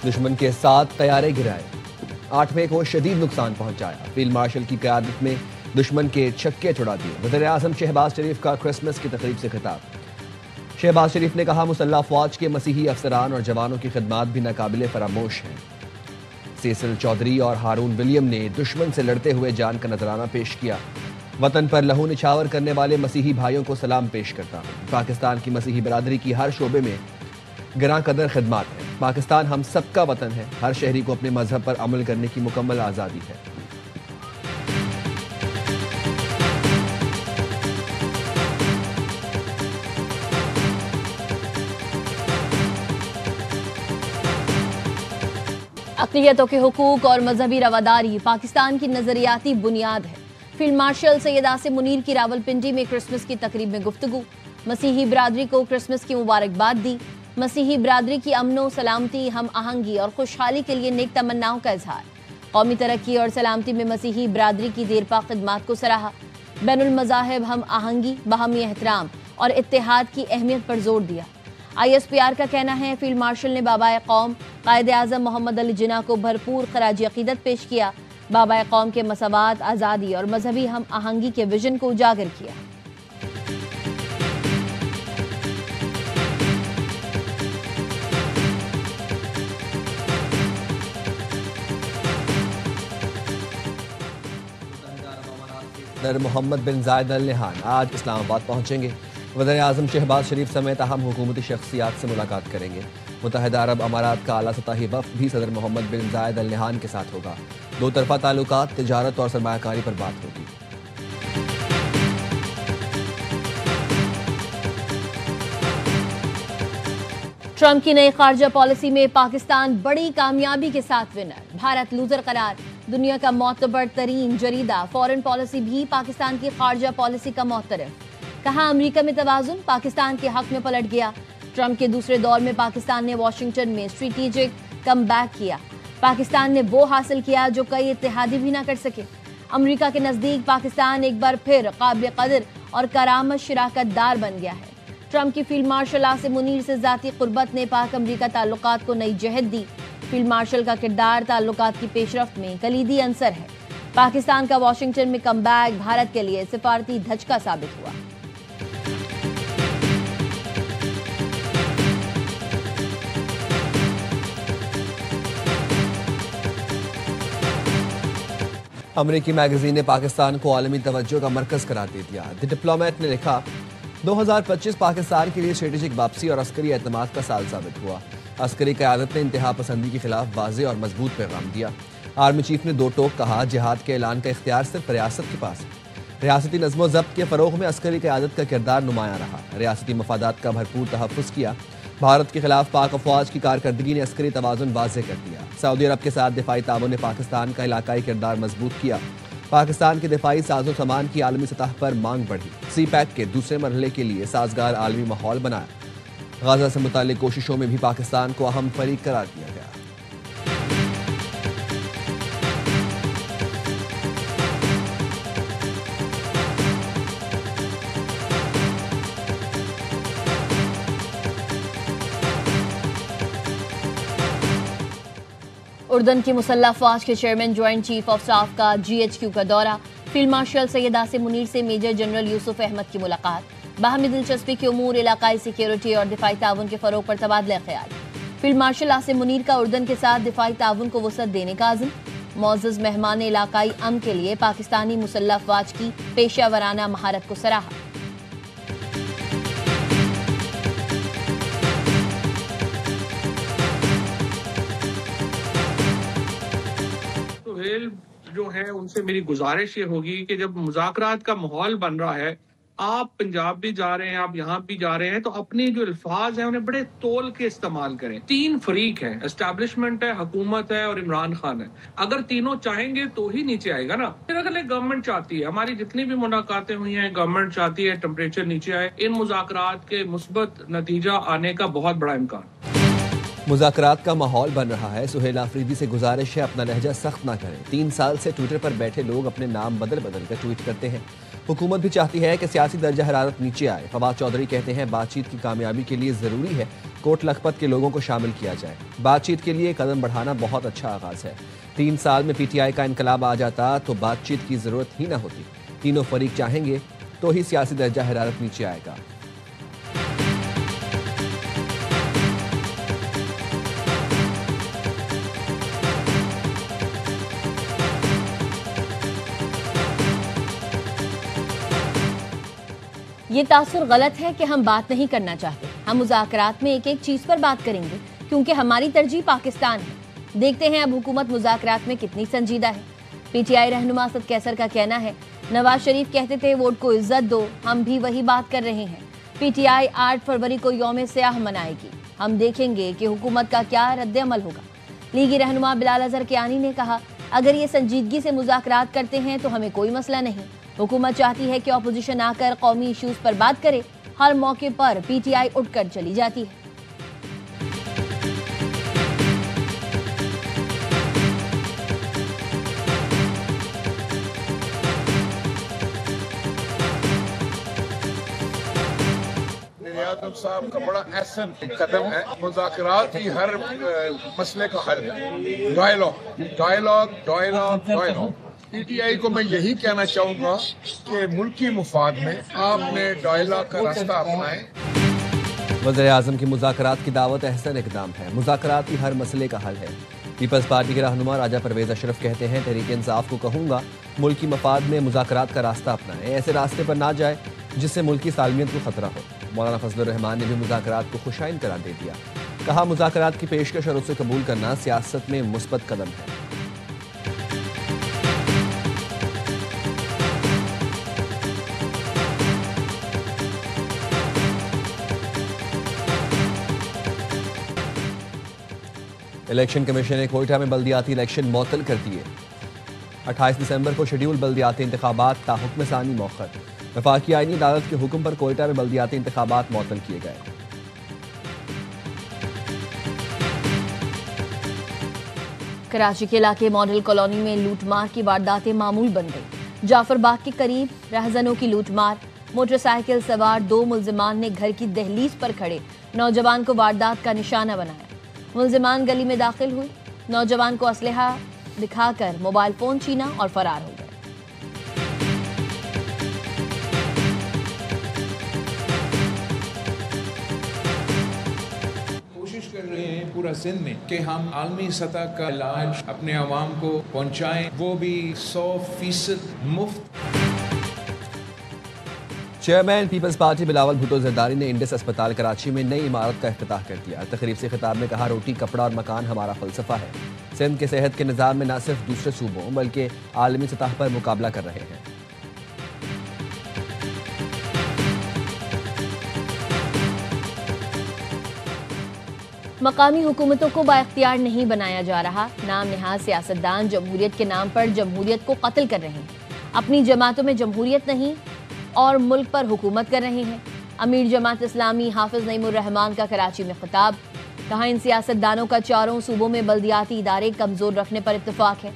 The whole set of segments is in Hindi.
दुश्मन के 7 तैयारे गिराए, 8वें को शदीद नुकसान पहुंचाया। फील्ड मार्शल की क़यादत में दुश्मन के छक्के छुड़ा दिए। वज़ीर आज़म शहबाज शरीफ का क्रिसमस की तकरीब से खिताब। शहबाज शरीफ ने कहा, मुसल्लह फ़ौज के मसीही अफसरान और जवानों की खिदमात भी नाकाबिले फरामोश हैं। सेसिल चौधरी और हारून विलियम ने दुश्मन से लड़ते हुए जान का नजराना पेश किया। वतन पर लहू निछावर करने वाले मसीही भाइयों को सलाम पेश करता हूँ। पाकिस्तान की मसीही बरादरी की हर शोबे में गिरां कदर खिदमात है। पाकिस्तान हम सबका वतन है। हर शहरी को अपने मजहब पर अमल करने की मुकम्मल आज़ादी है। अक़लियतों के हुकूक और मजहबी रवादारी पाकिस्तान की नजरियाती बुनियाद है। फील्ड मार्शल सैयद आसिम मुनीर की रावलपिंडी में क्रिसमस की तकरीब में गुफ्तगू। मसीही बरादरी को क्रिसमस की मुबारकबाद दी। मसीही बरादरी की अमनो सलामती, हम आहंगी और खुशहाली के लिए नेक तमन्नाओं का इजहार। कौमी तरक्की और सलामती में मसीही बरादरी की देरपा खिदमात को सराहा। बैनुल मज़ाहिब हम आहंगी, बाहमी एहतराम और इत्तेहाद की अहमियत पर जोर दिया। ISPR का कहना है, फील्ड मार्शल ने बाबा कौम कायदे आज़म मोहम्मद अली जिन्ना को भरपूर खराज अकीदत पेश किया। बाबा कौम के मसवात, आज़ादी और मजहबी हम आहंगी के विजन को उजागर किया। सदर मोहम्मद बिन जायद अल नहान आज इस्लामाबाद पहुंचेंगे। वज़ीर आज़म शहबाज शरीफ समेत अहम हुकूमती शख्सियात से मुलाकात करेंगे। मुत्तहिदा अरब अमारात का आला सतही वफ़द भी सदर मोहम्मद बिन जायद अल नहान के साथ होगा। दो तरफा ताल्लुकात, तिजारत और सरमायाकारी पर बात होगी। ट्रंप की नई खारजा पॉलिसी में पाकिस्तान बड़ी कामयाबी के साथ विनर, भारत लूजर करार। दुनिया का मोतबर तरीन जरीदा फॉरेन पॉलिसी भी पाकिस्तान की खारजा पॉलिसी का मोहतरफ। कहा, अमेरिका में तवाज़ुन पाकिस्तान के हक में पलट गया। ट्रंप के दूसरे दौर में पाकिस्तान ने वाशिंगटन में स्ट्रेटेजिक कम बैक किया। पाकिस्तान ने वो हासिल किया जो कई इत्तेहादी भी ना कर सके। अमेरिका के नजदीक पाकिस्तान एक बार फिर काबिल कदर और करामत शराकत दार बन गया है। ट्रंप की फील्ड मार्शल आसिम मुनीर से जाती कुर्बत ने पाक अमेरिका ताल्लुकात को नई जहत दी। फील्ड मार्शल का किरदार ताल्लुकात की पेशरफ्त में कलीदी अंसर है। पाकिस्तान का वाशिंगटन में कमबैक भारत के लिए सिफारती धचका साबित हुआ। अमरीकी मैगजीन ने पाकिस्तान को आलमी तवज्जो का मरकज करार दे दिया। द डिप्लोमेट ने लिखा, 2025 पाकिस्तान के लिए स्ट्रेटेजिक वापसी और अस्करी एतमाद का साल साबित हुआ। अस्करी क़यादत ने इंतहा पसंदी के खिलाफ वाज़े और मजबूत पैगाम दिया। आर्मी चीफ ने दो टोक कहा, जिहाद के ऐलान का इख्तियार सिर्फ रियासत के पास है। रियासती नज़्म ज़ब्त के फ़रोग़ में अस्करी क़यादत का किरदार नुमायां रहा। रियासती मफादात का भरपूर तहफ़्फ़ुज़ किया। भारत के खिलाफ पाक अफ़वाज की कारकर्दगी ने अस्करी तवाज़ुन वाज़े कर दिया। सऊदी अरब के साथ दिफाई ताउन ने पाकिस्तान का इलाकाई किरदार मजबूत किया। पाकिस्तान के दिफाई साजो सामान की आलमी सतह पर मांग बढ़ी। CPEC के दूसरे मरहले के लिए साजगार आलमी माहौल बनाया। गाजा से मुताल्लिक कोशिशों में भी पाकिस्तान को अहम फरीक करार दिया गया। उर्दन की मुसल्लह फ़ौज के chairman joint chief of staff का GHQ का दौरा। फील्ड मार्शल सैयद आसिम मुनीर से मेजर जनरल यूसुफ अहमद की मुलाकात। बाहमी दिलचस्पी के उमूर, इलाकाई सिक्योरिटी और दिफाई ताउन के फ़रोग़ पर तबादला ख्याल। फील्ड मार्शल आसिम मुनीर का उर्दन के साथ दिफाई ताउन को वसअत देने का आज़म। मौज़ज़ मेहमान ने इलाकाई अमन के लिए पाकिस्तानी मुसल्लह फ़ौज की पेशा वराना महारत को सराहा। जो है उनसे मेरी गुजारिश ये होगी कि जब मुज़ाकरात का माहौल बन रहा है, आप पंजाब भी जा रहे हैं, आप यहाँ भी जा रहे हैं, तो अपने जो अल्फाज हैं उन्हें बड़े तोल के इस्तेमाल करें। 3 फरीक हैं, एस्टैब्लिशमेंट है, हुकूमत है और इमरान खान है। अगर तीनों चाहेंगे तो ही नीचे आएगा ना। फिर अगर गवर्नमेंट चाहती है, हमारी जितनी भी मुलाकातें हुई हैं, गवर्नमेंट चाहती है टेम्परेचर नीचे आए, इन मुज़ाकरात के मुस्बत नतीजा आने का बहुत बड़ा इम्कान। मुज़ाकरात का माहौल बन रहा है। सुहेल आफरीदी से गुजारिश है, अपना लहजा सख्त ना करें। 3 साल से ट्विटर पर बैठे लोग अपने नाम बदल बदल कर ट्वीट करते हैं। हुकूमत भी चाहती है कि सियासी दर्जा हरारत नीचे आए। फवाद चौधरी कहते हैं, बातचीत की कामयाबी के लिए ज़रूरी है कोट लखपत के लोगों को शामिल किया जाए। बातचीत के लिए कदम बढ़ाना बहुत अच्छा आगाज है। 3 साल में पीटीआई का इनकलाब आ जाता तो बातचीत की जरूरत ही ना होती। तीनों फरीक चाहेंगे तो ही सियासी दर्जा हरारत नीचे आएगा। ये तासुर गलत है कि हम बात नहीं करना चाहते। हम मुज़ाकरात में एक एक चीज पर बात करेंगे क्योंकि हमारी तरजीह पाकिस्तान है। देखते हैं अब हुकूमत मुज़ाकरात में कितनी संजीदा है। पीटीआई रहनुमा असद कैसर का कहना है, नवाज शरीफ कहते थे वोट को इज्जत दो, हम भी वही बात कर रहे हैं। पीटीआई 8 फरवरी को यौम स्याह मनाएगी। हम देखेंगे कि हुकूमत का क्या रद्द-ए-अमल होगा। लीगी रहनुमा बिलाल अजहर कियानी ने कहा, अगर ये संजीदगी से मुज़ाकरात करते हैं तो हमें कोई मसला नहीं। हुकूमत चाहती है कि अपोजिशन आकर कौमी इश्यूज पर बात करे। हर मौके पर पीटीआई उठकर चली जाती है। आजम साहब का बड़ा अहसन कदम है। मुज़ाकरात ही हर मसले का हल है। Dialogue dialogue dialogue dialogue. PTI को मैं यही कहना चाहूंगा कि मुल्की मुफाद में आपने डायलॉग का रास्ता अपनाएं। वज़ीर आज़म की मुज़ाकरात की दावत अहसन इक़दाम है। मुज़ाकरात ही हर मसले का हल है। पीपल्स पार्टी के रहनुमा राजा परवेज अशरफ कहते हैं, तहरीक इंसाफ को कहूँगा मुल्की मफाद में मुज़ाकरात का रास्ता अपनाएं, ऐसे रास्ते पर ना जाए जिससे मुल्की सालमियत को खतरा हो। मौलाना फजलुर रहमान ने भी मुज़ाकरात को खुशाइन करार दे दिया। कहा, मुज़ाकरात की पेशकश और उसे कबूल करना सियासत में मुस्बत कदम है। इलेक्शन कमीशन ने कोयटा में बल्दियाती इलेक्शन मुअत्तल कर दिए। 28 दिसंबर को शेड्यूल बल्दियाती इंतखाबात ताहुक्म सानी मौखर। वफाकी आईनी अदालत के हुक्म पर कोयटा में बल्दियाती इंतखाबात मुअत्तल किए गए। कराची के इलाके मॉडल कॉलोनी में लूटमार की वारदातें मामूल बन गई। जाफर बाग के करीब रहजनों की लूटमार। मोटरसाइकिल सवार 2 मुल्जिमान ने घर की दहलीज पर खड़े नौजवान को वारदात का निशाना बनाया। मुल्जिमान गली में दाखिल हुए, नौजवान को असलहा दिखाकर मोबाइल फोन छीना और फरार हो गए। कोशिश कर रहे हैं पूरा सिंध में कि हम आलमी सतह का इलाज अपने आवाम को पहुंचाएं, वो भी 100% मुफ्त। Chairman Peoples Party Bilawal Bhutto Zardari ने इंडस अस्पताल कराची में नई इमारत का इफ्तिताह कर दिया। तकरीब से खिताब में कहा, रोटी कपड़ा और मकान हमारा फलसफा है। सिंध के सेहत के निज़ाम में न सिर्फ दूसरे सूबों बल्कि आलमी सतह पर मुकाबला कर रहे हैं। मकामी हुकूमतों को बाइख्तियार नहीं बनाया जा रहा। नाम नहाज सियासतदान जमहूरियत के नाम पर जमहूरियत को कत्ल कर रहे हैं। अपनी जमातों में जमहूरियत नहीं और मुल्क पर हुकूमत कर रहे हैं। अमीर जमात इस्लामी हाफिज नईमुर रहमान का कराची में खिताब। कहा, इन सियासतदानों का चारों सूबों में बल्दियाती इदारे कमजोर रखने पर इत्तेफाक है।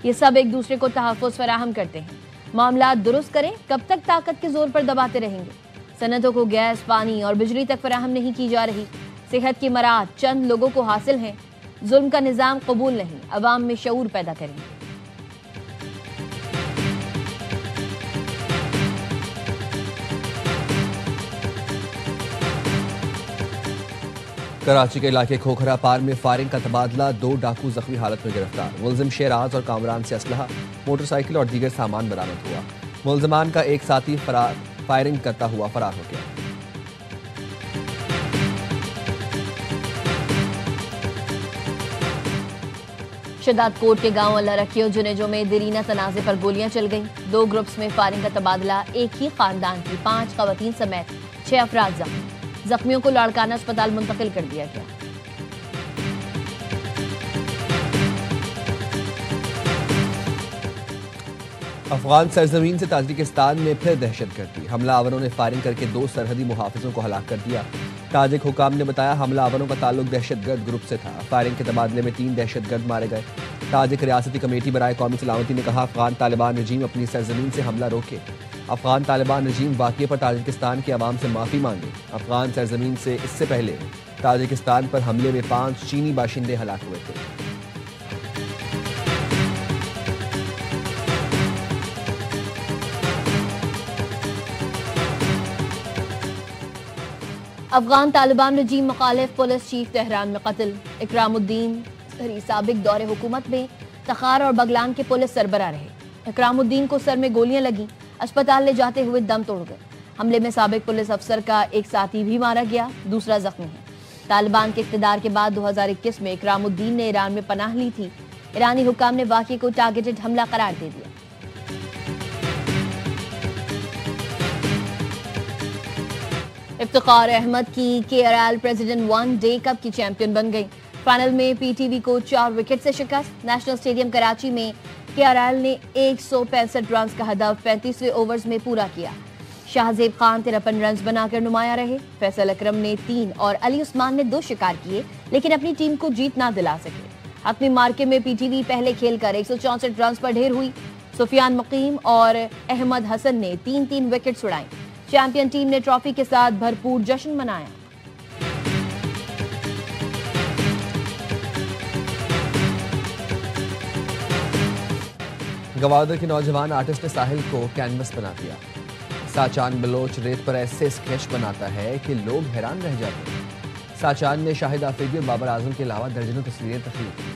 ये सब एक दूसरे को तहफ़्फ़ुज़ फराहम करते हैं। मामला दुरुस्त करें, कब तक ताकत के जोर पर दबाते रहेंगे। सनतों को गैस, पानी और बिजली तक फराहम नहीं की जा रही। सेहत की मराहत चंद लोगों को हासिल हैं। जुल्म का निज़ाम कबूल नहीं, अवाम में शऊर पैदा करेंगे। कराची के इलाके खोखरा पार में फायरिंग का तबादला। 2 डाकू जख्मी हालत में गिरफ्तार। मुल्जिम शेराज और कामरान से असलहा, मोटरसाइकिल और दीगर सामान बरामद हुआ। मुल्जिमान का एक साथी फायरिंग करता हुआ फरार हो गया। शदाद कोट के गांव अल्लाह रखियो जुनेजो में दरीना तनाजे पर गोलियां चल गईं। 2 ग्रुप्स में फायरिंग का तबादला। एक ही खानदान की 5 खवातीन समेत 6 अफराद जख्मी। जख्मियों को लाड़काना अस्पताल मुंतकिल कर दिया गया। अफगान सरजमीन से ताजिकिस्तान में फिर दहशतगर्दी। हमलावरों ने फायरिंग करके 2 सरहदी मुहाफिजों को हलाक कर दिया। ताजिक हुकाम ने बताया, हमलावरों का ताल्लुक दहशतगर्द ग्रुप से था। फायरिंग के तबादले में 3 दहशतगर्द मारे गए। ताजिक रियासती कमेटी बराए कौमी सलामती ने कहा, अफगान तालिबान रजीम अपनी सरजमीन से हमला रोके। अफगान तालिबान रजीम वाक़ये पर ताजिकिस्तान के अवाम से माफ़ी मांगे। अफगान सरजमीन से इससे पहले ताजिकिस्तान पर हमले में 5 चीनी बाशिंदे हलाक हुए थे। अफगान तालिबान रजीम मुखालिफ पुलिस चीफ तेहरान में कत्ल। इकरामुद्दीन साबिक दौरे हुकूमत में तखार और बगलान के पुलिस सरबराह रहे। इकरामुद्दीन को सर में गोलियां लगी, अस्पताल ले जाते हुए दम तोड़ गए। हमले में साबिक पुलिस अफसर का एक साथी भी मारा गया, दूसरा जख्मी है। तालिबान के इख्तिदार के बाद 2021 में इकरामुद्दीन ने ईरान में पनाह ली थी। ईरानी हुकाम ने वाक़े को टारगेटेड हमला करार दे दिया। इफ्तिखार अहमद की KRL president one day cup की चैंपियन बन गई। फाइनल में पीटीवी को 4 विकेट से शिकस्त। नेशनल स्टेडियम कराची में केआरएल ने 165 रन का हदफ 35वें ओवर्स में पूरा किया। शाहजेब खान 53 रन बनाकर नुमाया रहे। फैसल अकरम ने 3 और अली उस्मान ने 2 शिकार किए, लेकिन अपनी टीम को जीत ना दिला सके। हतमी मार्के में पीटीवी पहले खेलकर 164 रन पर ढेर हुई। सुफियान मुकीम और अहमद हसन ने 3-3 विकेट उड़ाई। चैंपियन टीम ने ट्रॉफी के साथ भरपूर जश्न मनाया। गवादर के नौजवान आर्टिस्ट ने साहिल को कैनवस बना दिया। साचान बलोच रेत पर ऐसे स्केच बनाता है कि लोग हैरान रह जाते हैं। साचान ने शाहिद आफरीदी और बाबर आजम के अलावा दर्जनों तस्वीरें तख्लीक की।